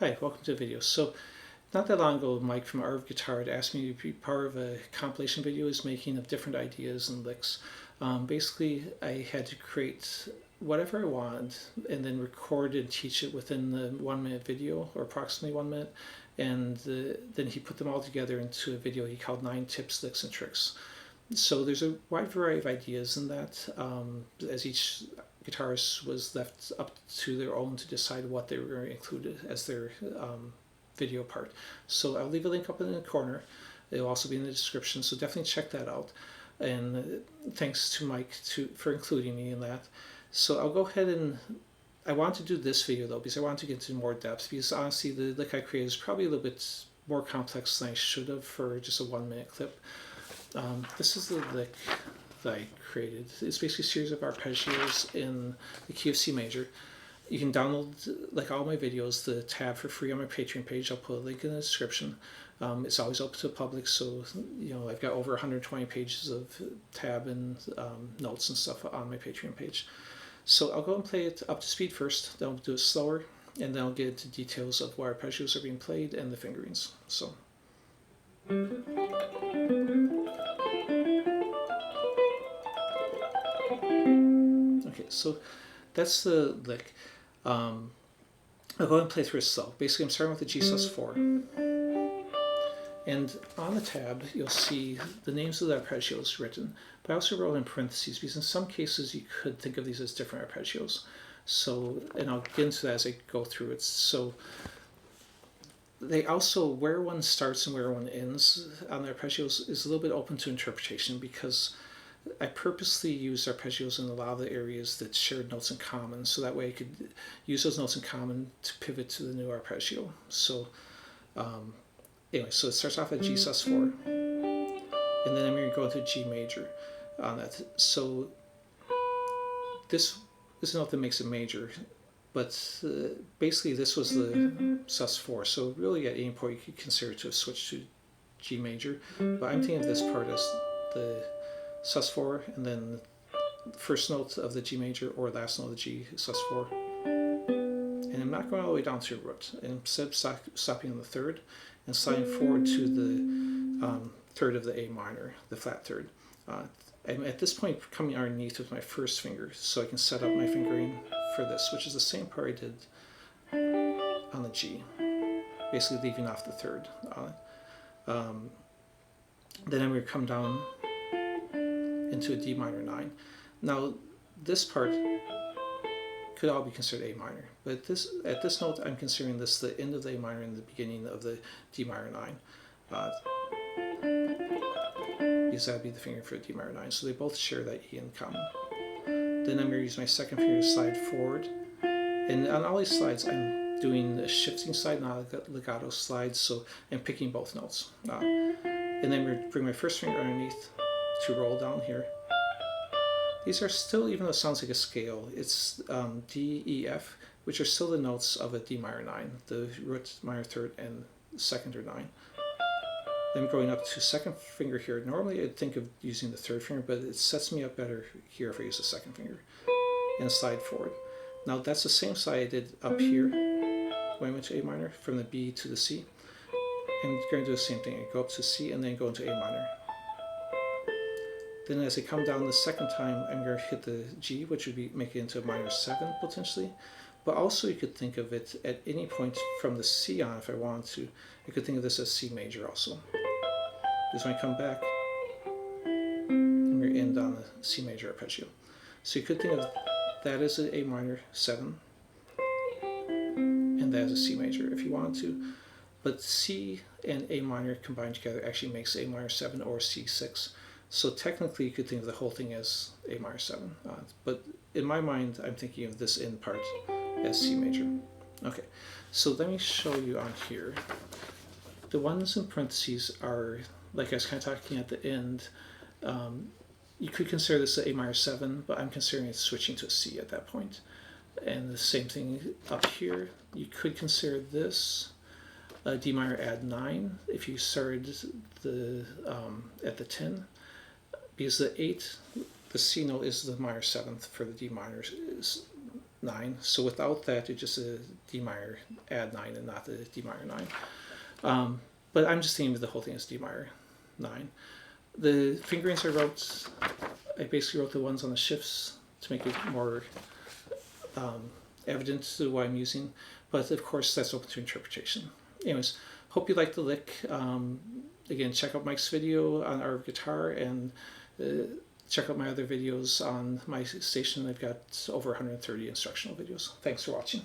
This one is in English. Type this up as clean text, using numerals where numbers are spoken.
Hi, welcome to the video. So, not that long ago, Mike from Art of Guitar had asked me to be part of a compilation video he's making of different ideas and licks. Basically, I had to create whatever I wanted and then record and teach it within the 1 minute video, or approximately 1 minute. And then he put them all together into a video he called 9 Tips, Licks, and Tricks. So there's a wide variety of ideas in that, as each guitarist was left up to their own to decide what they were going to include as their video part. So I'll leave a link up in the corner. It'll also be in the description, so definitely check that out. And thanks to Mike for including me in that. So I'll go ahead and I want to do this video though because I want to get into more depth, because honestly the lick I created is probably a little bit more complex than I should have for just a 1 minute clip. This is the lick that I created. It's basically a series of arpeggios in the key of C major. You can download, like all my videos, the tab for free on my Patreon page. I'll put a link in the description. It's always open to the public, so I've got over 120 pages of tab and notes and stuff on my Patreon page. So I'll go and play it up to speed first, then I'll do it slower, and then I'll get into details of where arpeggios are being played and the fingerings. So. Okay, so that's the lick. I'll go ahead and play through it slow. Basically, I'm starting with the G sus4. And on the tab, you'll see the names of the arpeggios written. But I also wrote in parentheses, because in some cases you could think of these as different arpeggios. So, and I'll get into that as I go through it. So, they also, where one starts and where one ends on the arpeggios is a little bit open to interpretation, because I purposely used arpeggios in a lot of the areas that shared notes in common, so that way I could use those notes in common to pivot to the new arpeggio. So anyway, so it starts off at G sus4, and then I'm going to go into G major on that. So this is a note that makes it major, but basically this was the sus4, so really at any point you could consider it to have switched to G major, but I'm thinking of this part as the sus4 and then the first note of the G major or last note of the G sus4. And I'm not going all the way down to root. And instead of stopping on the third and sliding forward to the third of the A minor, the flat third. I'm at this point coming underneath with my first finger, so I can set up my fingering for this, which is the same part I did on the G, basically leaving off the third. Then I'm going to come down into a D minor 9. Now this part could all be considered A minor, but at this note I'm considering this the end of the A minor and the beginning of the D minor 9, because that would be the finger for D minor 9, so they both share that E in common. Then I'm going to use my second finger to slide forward, and on all these slides I'm doing a shifting slide, not a legato slide, so I'm picking both notes. And then I'm going to bring my first finger underneath to roll down here. These are still, even though it sounds like a scale, it's D, E, F, which are still the notes of a D minor 9, the root minor third and second or 9. Then going up to second finger here. Normally I'd think of using the third finger, but it sets me up better here if I use the second finger. And slide forward. Now that's the same slide I did up here when I went to A minor, from the B to the C. I'm going to do the same thing. I go up to C and then go into A minor. Then as I come down the second time, I'm going to hit the G, which would be make it into a minor 7 potentially. But also you could think of it at any point from the C on if I wanted to. I could think of this as C major also. Because when I come back, I'm going to end on the C major arpeggio. So you could think of that as an A minor 7, and that as a C major if you wanted to. But C and A minor combined together actually makes A minor 7 or C6. So technically you could think of the whole thing as A minor 7. But in my mind, I'm thinking of this end part as C major. Okay, so let me show you on here. The ones in parentheses are, like I was kind of talking at the end, you could consider this an A minor 7, but I'm considering it switching to a C at that point. And the same thing up here. You could consider this a D minor add 9 if you started at the 10, because the 8, the C note is the minor 7th for the D minor 9. So without that, it's just a D minor add 9 and not the D minor 9. But I'm just thinking of the whole thing as D minor 9. The fingerings I basically wrote the ones on the shifts to make it more evident to what I'm using. But of course, that's open to interpretation. Anyways, hope you like the lick. Again, check out Mike's video on our guitar, and check out my other videos on my station. I've got over 130 instructional videos. Thanks for watching.